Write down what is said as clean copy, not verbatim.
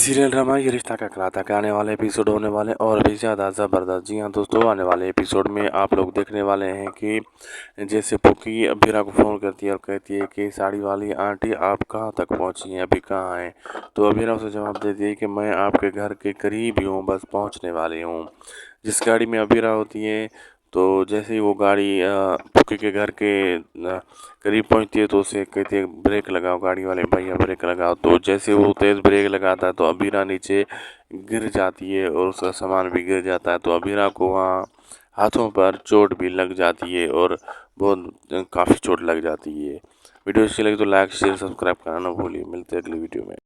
Serial drama ये रिश्ता क्या कहलाता के आने वाले एपिसोड होने वाले और भी ज़्यादा ज़बरदस्त। जी हाँ दोस्तों, आने वाले एपिसोड में आप लोग देखने वाले हैं कि जैसे पुकी अबीरा को फ़ोन करती है और कहती है कि साड़ी वाली आंटी आप कहाँ तक पहुँची हैं, अभी कहाँ हैं। तो अबीरा उसे जवाब देती है कि मैं आपके घर के करीब ही हूँ, बस पहुँचने वाली हूँ। जिस गाड़ी में अबीरा होती है, तो जैसे ही वो गाड़ी पुकी के घर के करीब पहुंचती है तो उसे कहती है ब्रेक लगाओ, गाड़ी वाले भैया ब्रेक लगाओ। तो जैसे वो तेज़ ब्रेक लगाता है तो अबीरा नीचे गिर जाती है और उसका सामान भी गिर जाता है। तो अबीरा को वहाँ हाथों पर चोट भी लग जाती है और बहुत काफ़ी चोट लग जाती है। वीडियो अच्छी लगी तो लाइक शेयर सब्सक्राइब करना ना भूलिए। मिलते हैं अगली वीडियो में।